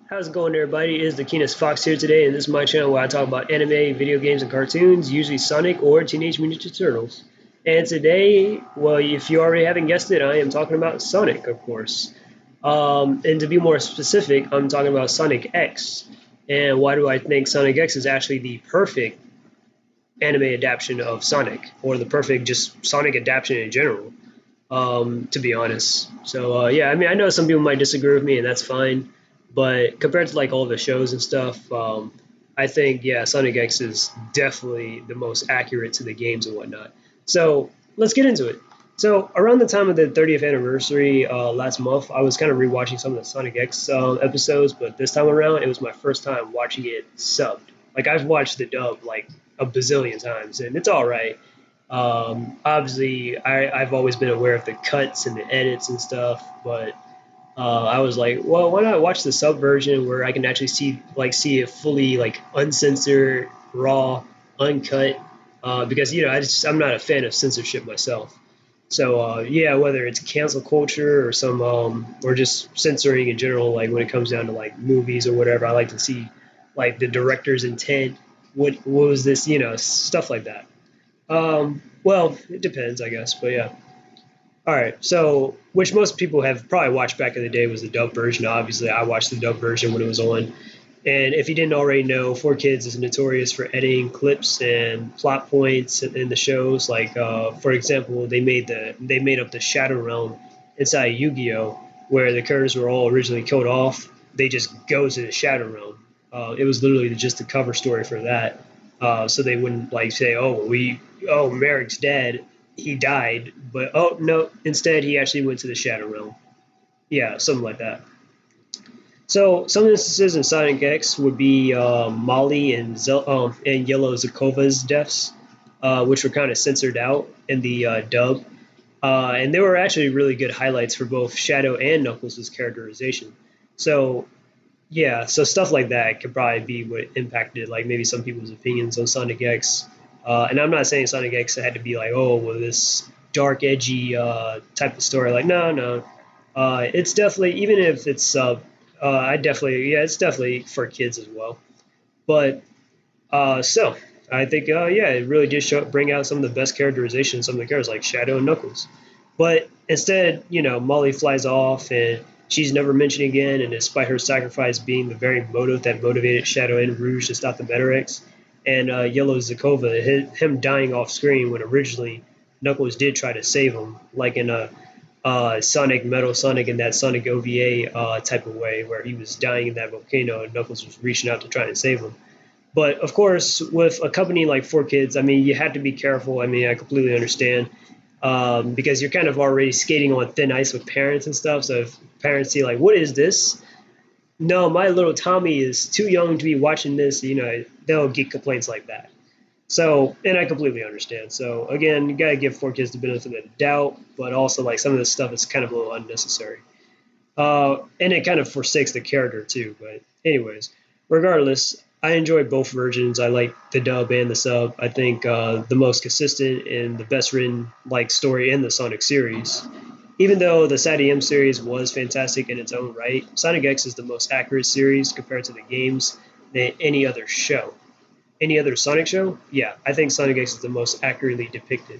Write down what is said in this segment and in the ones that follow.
How's it going, everybody? It is the Keenest Fox here today, and this is my channel where I talk about anime, video games, and cartoons, usually Sonic or Teenage Mutant Ninja Turtles. And today, well, if you already haven't guessed it, I am talking about Sonic, of course. And to be more specific, I'm talking about Sonic X. And why do I think Sonic X is actually the perfect anime adaptation of Sonic, or the perfect just Sonic adaptation in general? To be honest. So yeah, I mean, I know some people might disagree with me, and that's fine. But compared to like all the shows and stuff, I think yeah, Sonic X is definitely the most accurate to the games and whatnot. So let's get into it. So around the time of the 30th anniversary last month, I was kind of rewatching some of the Sonic X episodes, but this time around, it was my first time watching it subbed. Like I've watched the dub like a bazillion times, and it's all right. Obviously, I've always been aware of the cuts and the edits and stuff, but I was like, well, why not watch the sub version where I can actually see it fully like uncensored, raw, uncut? Because I'm not a fan of censorship myself. So yeah, whether it's cancel culture or some or just censoring in general, like when it comes down to like movies or whatever, I like to see like the director's intent. What was this? Stuff like that. Well, it depends, I guess, but yeah. All right, so which most people have probably watched back in the day was the dub version. Obviously, I watched the dub version when it was on. And if you didn't already know, 4Kids is notorious for editing clips and plot points in the shows. Like, for example, they made up the Shadow Realm inside Yu-Gi-Oh, where the characters were all originally killed off. They just go to the Shadow Realm. It was literally just the cover story for that. So they wouldn't like say, oh, Merrick's dead, he died, but oh no, instead he actually went to the Shadow Realm. Yeah, something like that. So some instances in Sonic X would be Molly and Yellow Zakova's deaths, which were kind of censored out in the dub, and they were actually really good highlights for both Shadow and Knuckles' characterization. So yeah, so stuff like that could probably be what impacted like maybe some people's opinions on Sonic X. And I'm not saying Sonic X had to be like, oh, well, this dark, edgy type of story. Like, no, no. It's definitely, even if it's, yeah, it's definitely for kids as well. But so I think, yeah, it really did bring out some of the best characterization of some of the characters, like Shadow and Knuckles. But instead, Molly flies off and she's never mentioned again. And despite her sacrifice being the very motive that motivated Shadow and Rouge to stop the Metarex, and Yellow Zakova, him dying off screen when originally Knuckles did try to save him, like in a Sonic, Metal Sonic, in that Sonic OVA type of way, where he was dying in that volcano and Knuckles was reaching out to try and save him. But of course, with a company like 4Kids, I mean, you have to be careful. I mean, I completely understand because you're kind of already skating on thin ice with parents and stuff. So if parents see like, what is this? No, my little Tommy is too young to be watching this. They'll get complaints like that. So, and I completely understand. So again, you gotta give 4Kids the benefit of the doubt, but also like some of this stuff is kind of a little unnecessary. And it kind of forsakes the character too. But anyways, regardless, I enjoy both versions. I like the dub and the sub. I think the most consistent and the best written like story in the Sonic series. Even though the SATM series was fantastic in its own right, Sonic X is the most accurate series compared to the games than any other show. Any other Sonic show? Yeah, I think Sonic X is the most accurately depicted.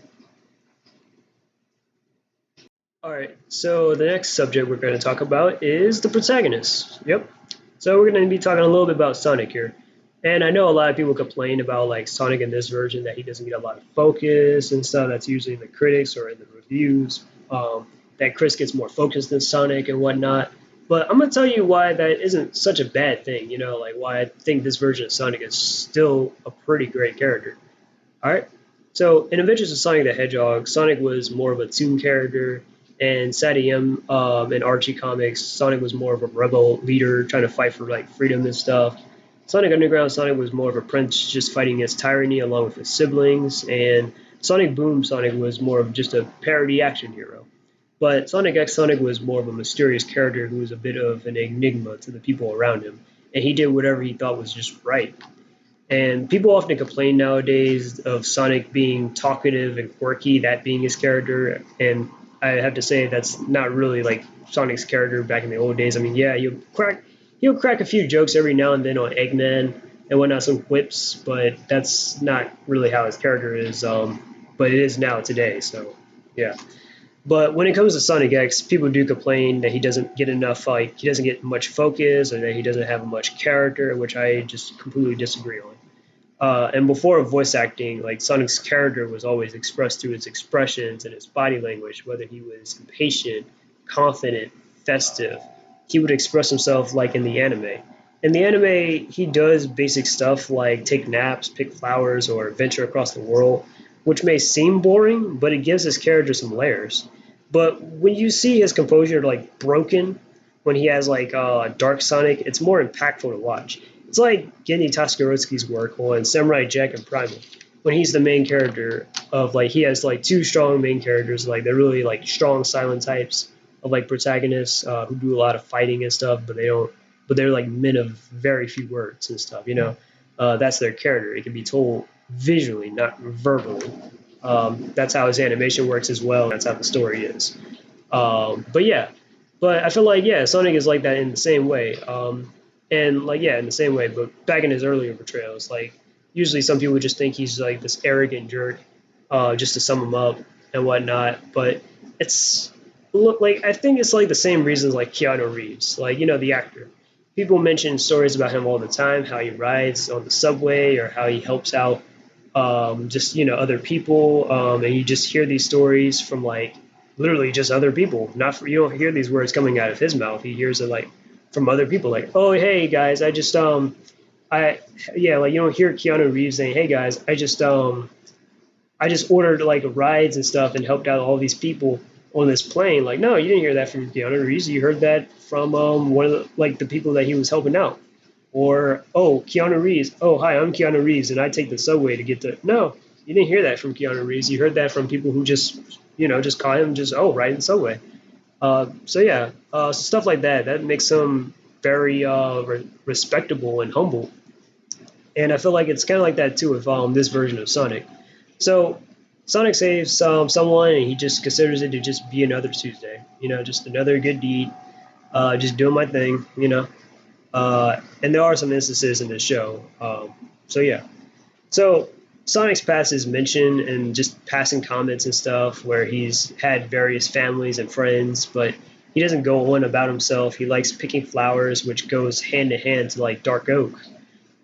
All right, so the next subject we're going to talk about is the protagonist. Yep. So we're going to be talking a little bit about Sonic here. And I know a lot of people complain about like Sonic in this version that he doesn't get a lot of focus and stuff. That's usually in the critics or in the reviews. That Chris gets more focus than Sonic and whatnot. But I'm gonna tell you why that isn't such a bad thing. Like why I think this version of Sonic is still a pretty great character. All right. So in Adventures of Sonic the Hedgehog, Sonic was more of a toon character, and Saddam in Archie comics, Sonic was more of a rebel leader trying to fight for like freedom and stuff. Sonic Underground, Sonic was more of a prince just fighting against tyranny along with his siblings, and Sonic Boom, Sonic was more of just a parody action hero. But Sonic X Sonic was more of a mysterious character who was a bit of an enigma to the people around him, and he did whatever he thought was just right. And people often complain nowadays of Sonic being talkative and quirky, that being his character. And I have to say that's not really like Sonic's character back in the old days. I mean, yeah, he'll crack a few jokes every now and then on Eggman and whatnot, some quips, but that's not really how his character is. But it is now today, so yeah. But when it comes to Sonic X, people do complain that he doesn't get enough, like he doesn't get much focus, or that he doesn't have much character, which I just completely disagree on. And before voice acting, like Sonic's character was always expressed through his expressions and his body language, whether he was impatient, confident, festive. He would express himself like in the anime. In the anime, he does basic stuff like take naps, pick flowers, or venture across the world, which may seem boring, but it gives his character some layers. But when you see his composure like broken, when he has like Dark Sonic, it's more impactful to watch. It's like Genny Toskarovsky's work on Samurai Jack and Primal, when he's the main character of like he has like two strong main characters, like they're really like strong silent types of like protagonists who do a lot of fighting and stuff, but they don't, but they're like men of very few words and stuff. That's their character. It can be told visually, not verbally. That's how his animation works as well. That's how the story is. But yeah, but I feel like yeah, Sonic is like that in the same way. And like yeah, in the same way. But back in his earlier portrayals, like usually some people just think he's like this arrogant jerk, just to sum him up and whatnot. But it's look like I think it's like the same reasons like Keanu Reeves, like the actor. People mention stories about him all the time, how he rides on the subway or how he helps out just other people, and you just hear these stories from like literally just other people. Not for, you don't hear these words coming out of his mouth. He hears it like from other people, like, oh hey guys, I yeah, like you don't hear Keanu Reeves saying, hey guys, I just ordered like rides and stuff and helped out all these people on this plane. Like, no, you didn't hear that from Keanu Reeves. You heard that from one of the people that he was helping out. Or, oh, Keanu Reeves. Oh, hi, I'm Keanu Reeves, and I take the subway to get to. No, you didn't hear that from Keanu Reeves. You heard that from people who just call him just, oh, riding the subway. So yeah, stuff like that. That makes him very respectable and humble. And I feel like it's kind of like that too with this version of Sonic. So Sonic saves someone, and he just considers it to just be another Tuesday. Just another good deed. Just doing my thing. And there are some instances in this show. So yeah. So Sonic's past is mentioned and just passing comments and stuff where he's had various families and friends, but he doesn't go on about himself. He likes picking flowers, which goes hand in hand to like Dark Oak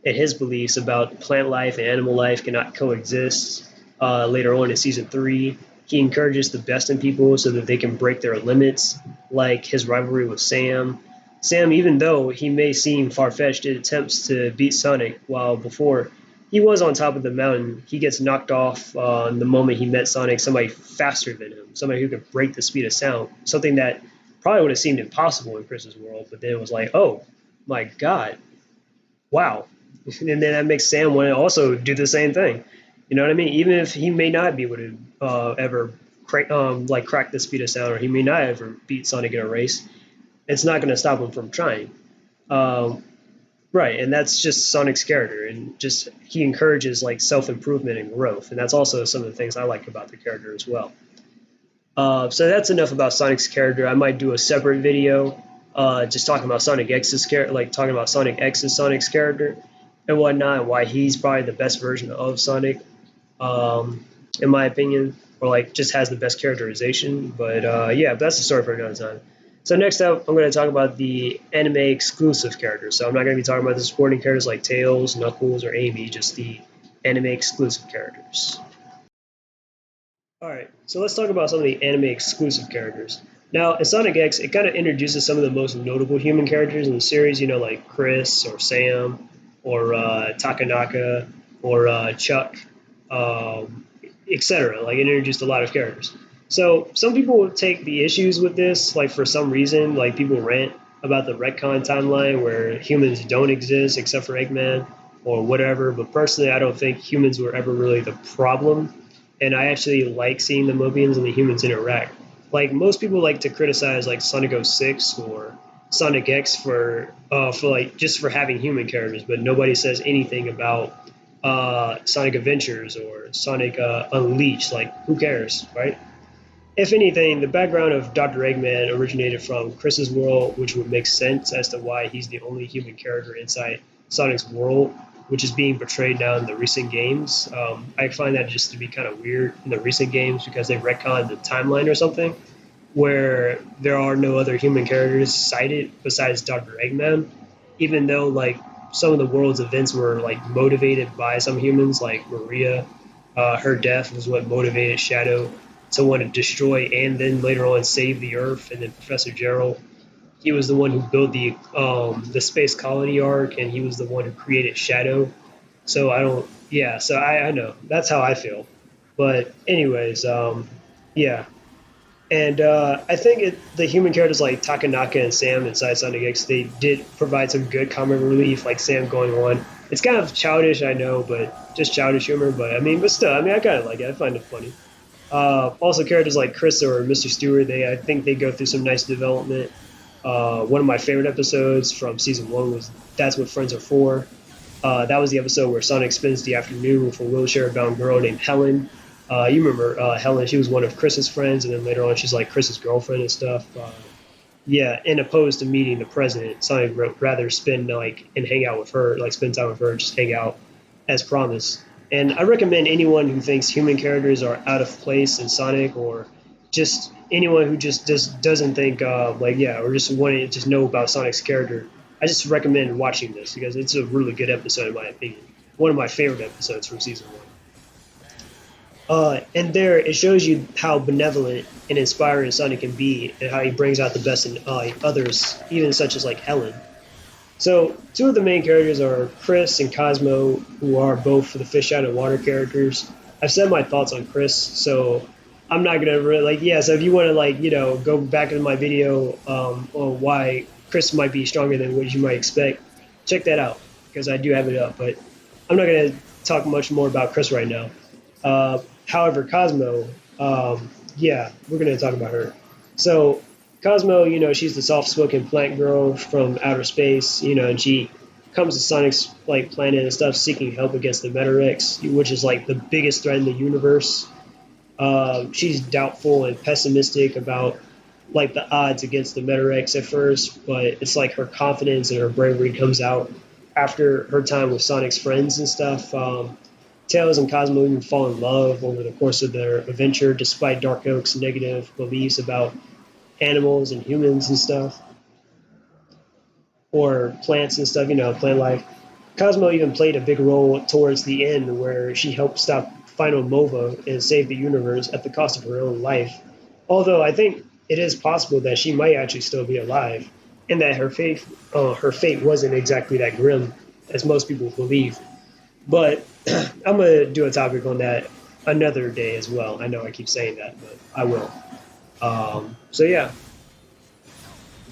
and his beliefs about plant life and animal life cannot coexist. Later on in season 3, he encourages the best in people so that they can break their limits, like his rivalry with Sam. Sam, even though he may seem far-fetched, it attempts to beat Sonic, while before he was on top of the mountain, he gets knocked off the moment he met Sonic, somebody faster than him, somebody who could break the speed of sound, something that probably would have seemed impossible in Chris's world, but then it was like, oh my god, wow. And then that makes Sam want to also do the same thing. You know what I mean? Even if he may not be able to ever crack the speed of sound, or he may not ever beat Sonic in a race, it's not going to stop him from trying. Um, right, and that's just Sonic's character, and just he encourages like self improvement and growth, and that's also some of the things I like about the character as well. So that's enough about Sonic's character. I might do a separate video, just talking about Sonic X's character, like talking about Sonic X's Sonic's character and whatnot, and why he's probably the best version of Sonic, um, in my opinion, or like just has the best characterization. But yeah, that's the story for another time. So next up, I'm going to talk about the anime exclusive characters. So I'm not going to be talking about the supporting characters like Tails, Knuckles, or Amy, just the anime exclusive characters. All right, so let's talk about some of the anime exclusive characters. Now, in Sonic X, it kind of introduces some of the most notable human characters in the series, like Chris or Sam or Takanaka or Chuck, etc. Like, it introduced a lot of characters. So, some people will take the issues with this, like, for some reason, like, people rant about the retcon timeline where humans don't exist except for Eggman or whatever. But personally, I don't think humans were ever really the problem, and I actually like seeing the Mobians and the humans interact. Like most people like to criticize like Sonic 06 or Sonic X for like just for having human characters, but nobody says anything about Sonic Adventures or Sonic Unleashed. Like who cares, right? If anything, the background of Dr. Eggman originated from Chris's world, which would make sense as to why he's the only human character inside Sonic's world, which is being portrayed now in the recent games. I find that just to be kind of weird in the recent games because they retconned the timeline or something where there are no other human characters cited besides Dr. Eggman, even though like some of the world's events were like motivated by some humans, like Maria. Her death was what motivated Shadow to want to destroy and then later on save the Earth. And then Professor Gerald, he was the one who built the space colony arc, and he was the one who created Shadow. So I don't, yeah. So I know that's how I feel. But anyways, yeah. And I think the human characters like Takanaka and Sam inside Sonic X, they did provide some good comic relief, like Sam going on. It's kind of childish, I know, but just childish humor. But I mean, but still, I mean, I kind of like it. I find it funny. Also, characters like Chris or Mr. Stewart, I think they go through some nice development. One of my favorite episodes from season one was "That's What Friends Are For." That was the episode where Sonic spends the afternoon with a wheelchair-bound girl named Helen. You remember Helen? She was one of Chris's friends, and then later on, she's like Chris's girlfriend and stuff. Yeah, and opposed to meeting the president, Sonic rather spend like and hang out with her, like spend time with her, just hang out as promised. And I recommend anyone who thinks human characters are out of place in Sonic, or just anyone who just doesn't think like yeah, or just want to just know about Sonic's character. I just recommend watching this because it's a really good episode in my opinion. One of my favorite episodes from season one. And there it shows you how benevolent and inspiring Sonic can be, and how he brings out the best in others, even such as like Helen. So two of the main characters are Chris and Cosmo, who are both the fish out of water characters. I've said my thoughts on Chris, so I'm not gonna really like yeah. So if you want to like go back into my video on why Chris might be stronger than what you might expect, check that out because I do have it up. But I'm not gonna talk much more about Chris right now. However, Cosmo, yeah, we're gonna talk about her. So Cosmo, she's the soft-spoken plant girl from outer space, and she comes to Sonic's like planet and stuff, seeking help against the Metarex, which is like the biggest threat in the universe. She's doubtful and pessimistic about like the odds against the Metarex at first, but it's like her confidence and her bravery comes out after her time with Sonic's friends and stuff. Tails and Cosmo even fall in love over the course of their adventure, despite Dark Oak's negative beliefs about animals and humans and stuff, or plants and stuff, plant life. Cosmo even played a big role towards the end where she helped stop Final Mova and save the universe at the cost of her own life. Although I think it is possible that she might actually still be alive, and that her fate wasn't exactly that grim as most people believe. But I'm gonna do a topic on that another day as well. I know I keep saying that, but I will. So yeah.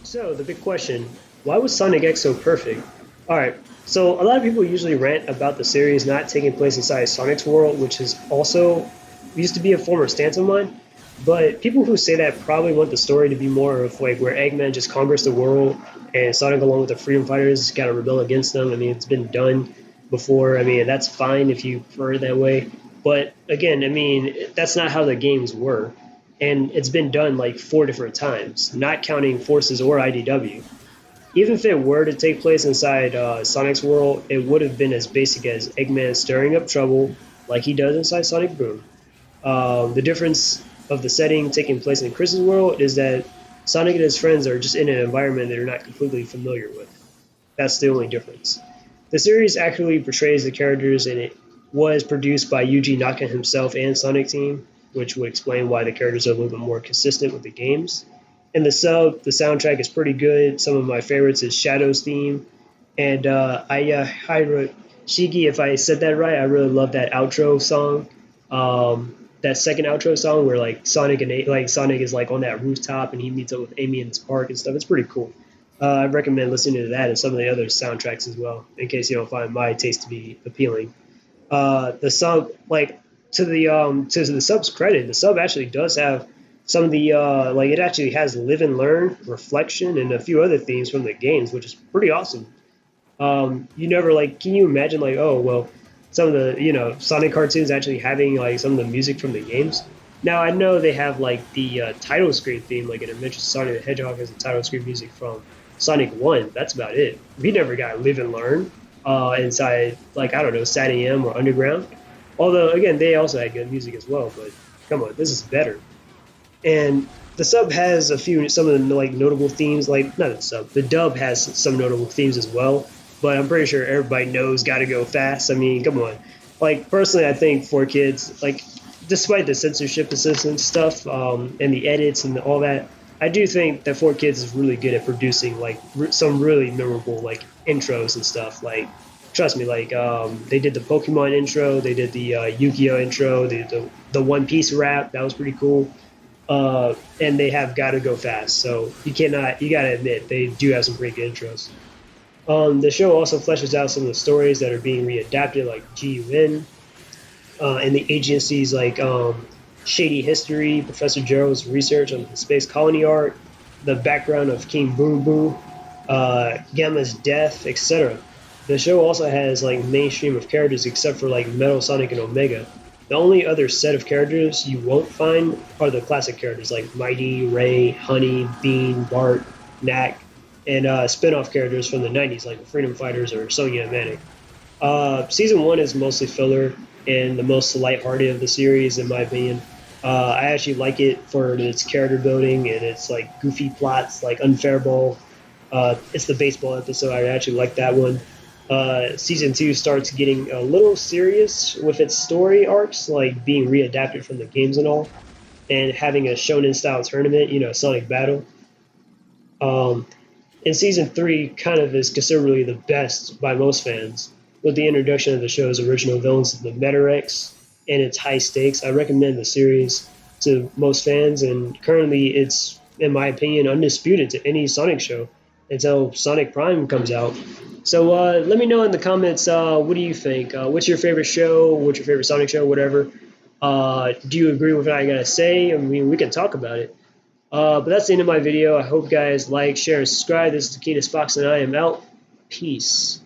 So the big question: why was Sonic X so perfect? All right. So a lot of people usually rant about the series not taking place inside Sonic's world, which is also used to be a former stance of mine. But people who say that probably want the story to be more of like where Eggman just conquers the world and Sonic, along with the Freedom Fighters, got to rebel against them. I mean, it's been done before. I mean, that's fine if you prefer it that way. But again, I mean, that's not how the games were. And it's been done like four different times, not counting Forces or IDW. Even if it were to take place inside Sonic's world, it would have been as basic as Eggman stirring up trouble like he does inside Sonic Boom. The difference of the setting taking place in Chris's world is that Sonic and his friends are just in an environment they're not completely familiar with. That's the only difference. The series accurately portrays the characters, and it was produced by Yuji Naka himself and Sonic Team, which would explain why the characters are a little bit more consistent with the games. And the soundtrack is pretty good. Some of my favorites is Shadow's theme, and Hyra Shiki, if I said that right, I really love that outro song. That second outro song where like Sonic is like on that rooftop and he meets up with Amy in this park and stuff. It's pretty cool. I recommend listening to that and some of the other soundtracks as well, in case you don't find my taste to be appealing. The sub like to the sub's credit, the sub actually does have some of the like it actually has live and learn, reflection, and a few other themes from the games, which is pretty awesome. You never like can you imagine like oh well some of the Sonic cartoons actually having like some of the music from the games? Now I know they have like the title screen theme, like in Adventures of Sonic the Hedgehog has the title screen music from Sonic One. That's about it. We never got Live and Learn inside, like I don't know, Sad AM or Underground. Although again, they also had good music as well. But come on, this is better. And the sub has a few, some of the like notable themes. Like not the sub, the dub has some notable themes as well. But I'm pretty sure everybody knows "Gotta Go Fast." I mean, come on. Like personally, I think for kids, like despite the censorship assistance stuff and the edits and all that, I do think that 4Kids is really good at producing like some really memorable like intros and stuff. Like trust me, like they did the Pokemon intro, they did the Yu-Gi-Oh intro, they did the One Piece rap. That was pretty cool. And they have got to go fast. So you gotta admit, they do have some pretty good intros. The show also fleshes out some of the stories that are being readapted, like GUN, and the agency's like shady history, Professor Gerald's research on the space colony art, the background of King Boo Boo, Gamma's death, etc. The show also has like mainstream of characters except for like Metal Sonic and Omega. The only other set of characters you won't find are the classic characters like Mighty, Ray, Honey, Bean, Bart, Knack, and spin-off characters from the 90s like the Freedom Fighters or Sonya and Manic. Season one is mostly filler and the most lighthearted of the series, in my opinion. I actually like it for its character building and its like goofy plots, like Unfair Ball. It's the baseball episode. I actually like that one. Season two starts getting a little serious with its story arcs, like being readapted from the games and all, and having a shonen style tournament, Sonic Battle. Um, and season three kind of is considerably the best by most fans, with the introduction of the show's original villains, the Metarex, and its high stakes. I recommend the series to most fans, and currently it's, in my opinion, undisputed to any Sonic show until Sonic Prime comes out. So let me know in the comments, what do you think? What's your favorite show? What's your favorite Sonic show? Whatever. Do you agree with what I gotta say? I mean, we can talk about it. But that's the end of my video. I hope you guys like, share, and subscribe. This is Taquitos Fox, and I am out. Peace.